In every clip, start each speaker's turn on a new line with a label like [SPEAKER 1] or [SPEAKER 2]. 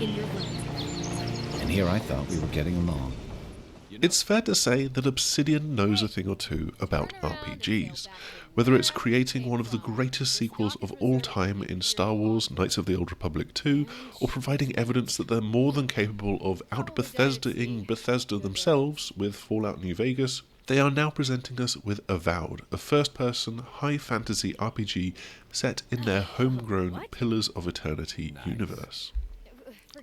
[SPEAKER 1] And here I thought we were getting along.
[SPEAKER 2] It's fair to say that Obsidian knows a thing or two about RPGs, whether it's creating one of the greatest sequels of all time in Star Wars Knights of the Old Republic 2, or providing evidence that they're more than capable of out-Bethesda-ing Bethesda themselves with Fallout New Vegas. They are now presenting us with Avowed, a first-person, high-fantasy RPG set in their homegrown Pillars of Eternity universe.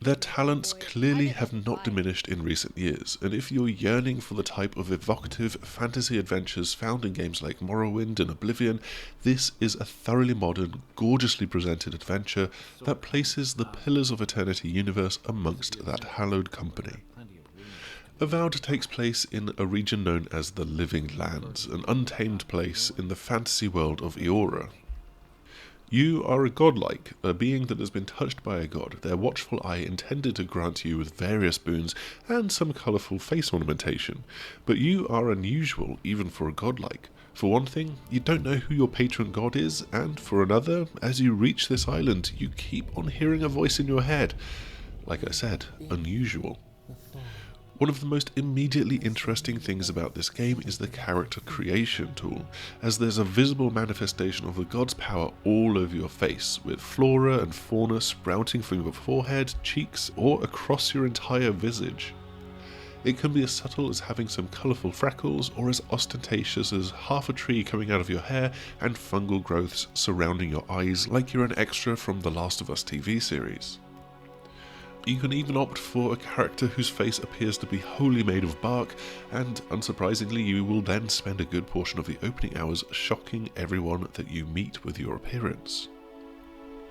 [SPEAKER 2] Their talents clearly have not diminished in recent years, and if you're yearning for the type of evocative fantasy adventures found in games like Morrowind and Oblivion, this is a thoroughly modern, gorgeously presented adventure that places the Pillars of Eternity universe amongst that hallowed company. Avowed takes place in a region known as the Living Lands, an untamed place in the fantasy world of Eora. You are a godlike, a being that has been touched by a god, their watchful eye intended to grant you with various boons and some colourful face ornamentation. But you are unusual, even for a godlike. For one thing, you don't know who your patron god is, and for another, as you reach this island, you keep on hearing a voice in your head. Like I said, unusual. One of the most immediately interesting things about this game is the character creation tool, as there's a visible manifestation of the god's power all over your face, with flora and fauna sprouting from your forehead, cheeks, or across your entire visage. It can be as subtle as having some colourful freckles, or as ostentatious as half a tree coming out of your hair and fungal growths surrounding your eyes like you're an extra from the Last of Us TV series. You can even opt for a character whose face appears to be wholly made of bark, and unsurprisingly you will then spend a good portion of the opening hours shocking everyone that you meet with your appearance.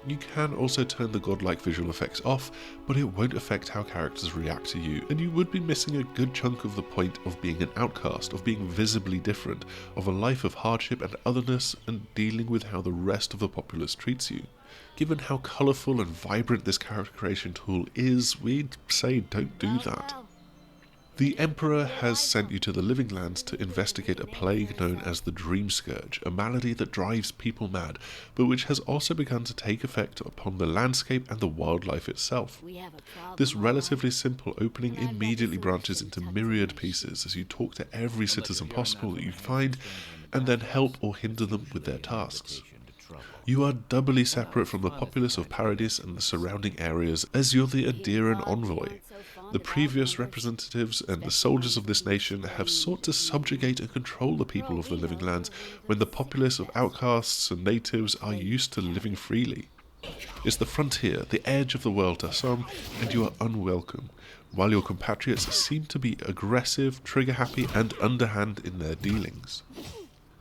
[SPEAKER 2] You can also turn the godlike visual effects off, but it won't affect how characters react to you, and you would be missing a good chunk of the point of being an outcast, of being visibly different, of a life of hardship and otherness, and dealing with how the rest of the populace treats you. Given how colourful and vibrant this character creation tool is, we'd say don't do that. The Emperor has sent you to the Living Lands to investigate a plague known as the Dream Scourge, a malady that drives people mad, but which has also begun to take effect upon the landscape and the wildlife itself. This relatively simple opening immediately branches into myriad pieces as you talk to every citizen possible that you find, and then help or hinder them with their tasks. You are doubly separate from the populace of Paradis and the surrounding areas, as you're the Adiran envoy. The previous representatives and the soldiers of this nation have sought to subjugate and control the people of the Living Lands when the populace of outcasts and natives are used to living freely. It's the frontier, the edge of the world to some, and you are unwelcome, while your compatriots seem to be aggressive, trigger-happy and underhand in their dealings.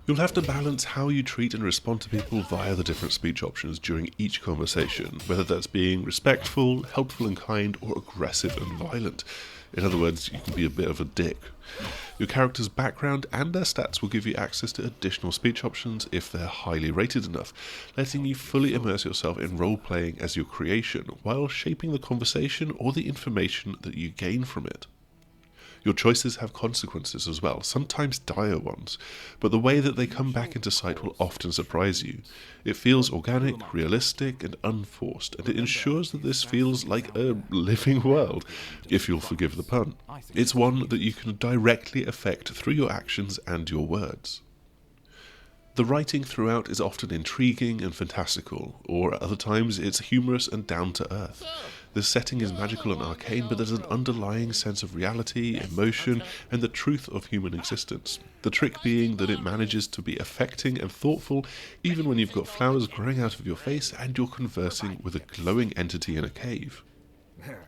[SPEAKER 2] You'll have to balance how you treat and respond to people via the different speech options during each conversation, whether that's being respectful, helpful and kind, or aggressive and violent. In other words, you can be a bit of a dick. Your character's background and their stats will give you access to additional speech options if they're highly rated enough, letting you fully immerse yourself in role-playing as your creation, while shaping the conversation or the information that you gain from it. Your choices have consequences as well, sometimes dire ones, but the way that they come back into sight will often surprise you. It feels organic, realistic, and unforced, and it ensures that this feels like a living world, if you'll forgive the pun. It's one that you can directly affect through your actions and your words. The writing throughout is often intriguing and fantastical, or at other times it's humorous and down-to-earth. The setting is magical and arcane, but there's an underlying sense of reality, emotion, and the truth of human existence. The trick being that it manages to be affecting and thoughtful, even when you've got flowers growing out of your face and you're conversing with a glowing entity in a cave.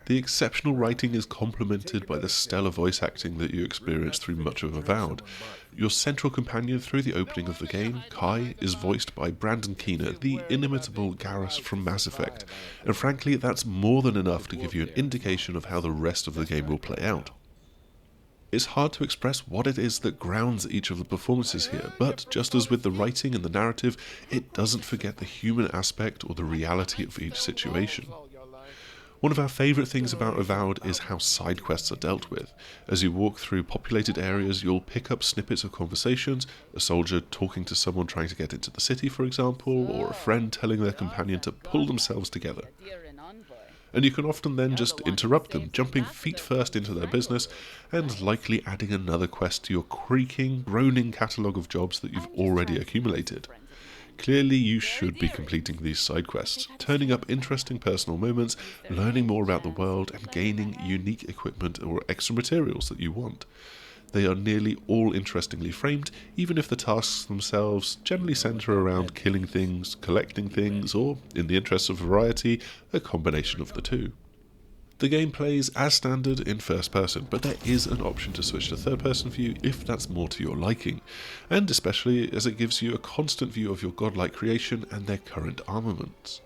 [SPEAKER 2] The exceptional writing is complemented by the stellar voice acting that you experience through much of Avowed. Your central companion through the opening of the game, Kai, is voiced by Brandon Keener, the inimitable Garrus from Mass Effect, and frankly that's more than enough to give you an indication of how the rest of the game will play out. It's hard to express what it is that grounds each of the performances here, but just as with the writing and the narrative, it doesn't forget the human aspect or the reality of each situation. One of our favourite things about Avowed is how side quests are dealt with. As you walk through populated areas, you'll pick up snippets of conversations, a soldier talking to someone trying to get into the city, for example, or a friend telling their companion to pull themselves together. And you can often then just interrupt them, jumping feet first into their business and likely adding another quest to your creaking, groaning catalogue of jobs that you've already accumulated. Clearly you should be completing these side quests, turning up interesting personal moments, learning more about the world and gaining unique equipment or extra materials that you want. They are nearly all interestingly framed, even if the tasks themselves generally centre around killing things, collecting things, or, in the interest of variety, a combination of the two. The game plays as standard in first person, but there is an option to switch to third person view if that's more to your liking, and especially as it gives you a constant view of your godlike creation and their current armaments.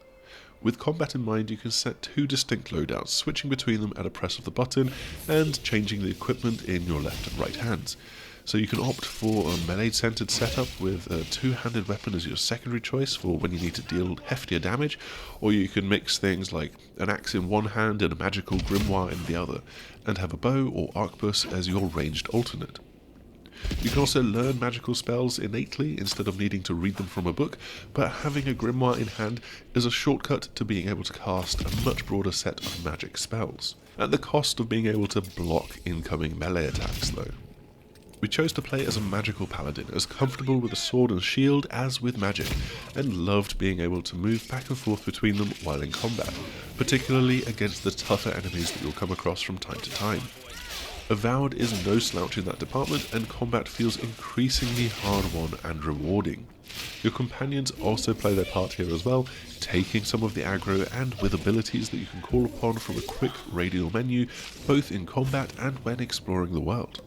[SPEAKER 2] With combat in mind, you can set two distinct loadouts, switching between them at a press of the button and changing the equipment in your left and right hands. So you can opt for a melee-centered setup with a two-handed weapon as your secondary choice for when you need to deal heftier damage, or you can mix things like an axe in one hand and a magical grimoire in the other, and have a bow or arquebus as your ranged alternate. You can also learn magical spells innately instead of needing to read them from a book, but having a grimoire in hand is a shortcut to being able to cast a much broader set of magic spells, at the cost of being able to block incoming melee attacks though. We chose to play as a magical paladin, as comfortable with a sword and shield as with magic, and loved being able to move back and forth between them while in combat, particularly against the tougher enemies that you'll come across from time to time. Avowed is no slouch in that department, and combat feels increasingly hard-won and rewarding. Your companions also play their part here as well, taking some of the aggro and with abilities that you can call upon from a quick radial menu, both in combat and when exploring the world.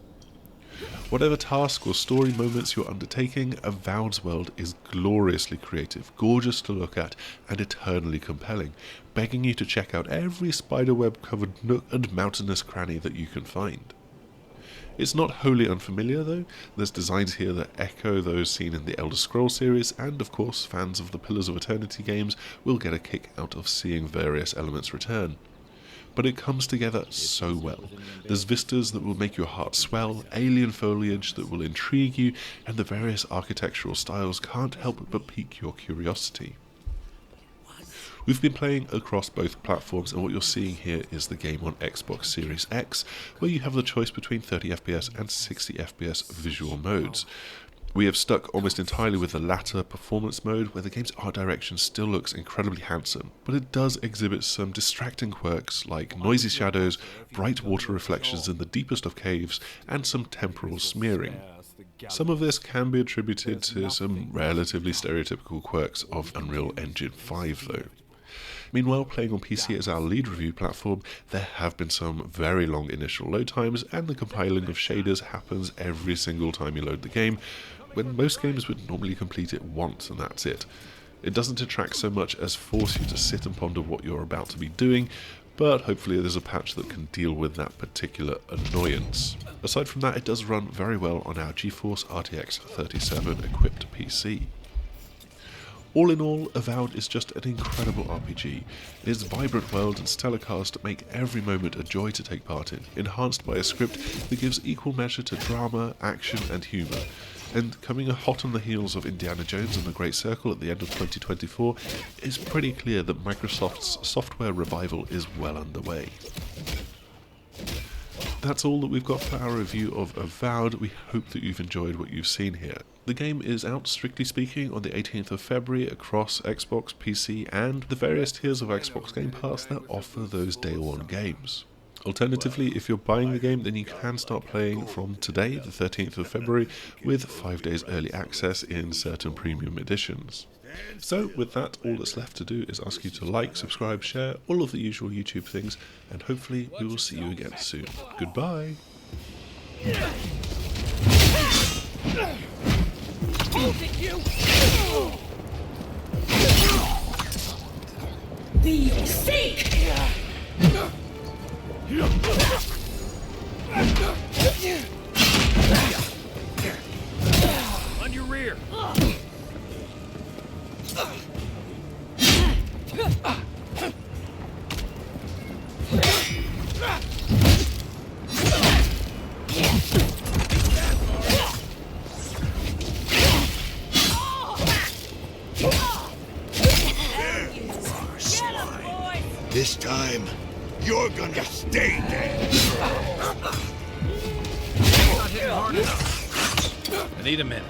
[SPEAKER 2] Whatever task or story moments you're undertaking, Avowed's world is gloriously creative, gorgeous to look at, and eternally compelling, begging you to check out every spiderweb-covered nook and mountainous cranny that you can find. It's not wholly unfamiliar though, there's designs here that echo those seen in the Elder Scrolls series, and of course fans of the Pillars of Eternity games will get a kick out of seeing various elements return. But it comes together so well. There's vistas that will make your heart swell, alien foliage that will intrigue you, and the various architectural styles can't help but pique your curiosity. We've been playing across both platforms, and what you're seeing here is the game on Xbox Series X, where you have the choice between 30fps and 60fps visual modes. We have stuck almost entirely with the latter performance mode, where the game's art direction still looks incredibly handsome, but it does exhibit some distracting quirks like noisy shadows, bright water reflections in the deepest of caves, and some temporal smearing. Some of this can be attributed to some relatively stereotypical quirks of Unreal Engine 5 though. Meanwhile, playing on PC as our lead review platform, there have been some very long initial load times, and the compiling of shaders happens every single time you load the game, when most games would normally complete it once and that's it. It doesn't detract so much as force you to sit and ponder what you're about to be doing, but hopefully there's a patch that can deal with that particular annoyance. Aside from that, it does run very well on our GeForce RTX 3070 equipped PC. All in all, Avowed is just an incredible RPG. Its vibrant world and stellar cast make every moment a joy to take part in, enhanced by a script that gives equal measure to drama, action and humour. And coming hot on the heels of Indiana Jones and the Great Circle at the end of 2024, it's pretty clear that Microsoft's software revival is well underway. That's all that we've got for our review of Avowed. We hope that you've enjoyed what you've seen here. The game is out, strictly speaking, on the 18th of February across Xbox, PC, and the various tiers of Xbox Game Pass that offer those day one games. Alternatively, if you're buying the game, then you can start playing from today, the 13th of February, with 5 days early access in certain premium editions. So, with that, all that's left to do is ask you to like, subscribe, share, all of the usual YouTube things, and hopefully we will see you again soon. Goodbye!
[SPEAKER 3] Be safe!
[SPEAKER 4] On your rear!
[SPEAKER 3] This time, you're gonna stay dead.
[SPEAKER 4] Not hitting hard enough. I need a minute.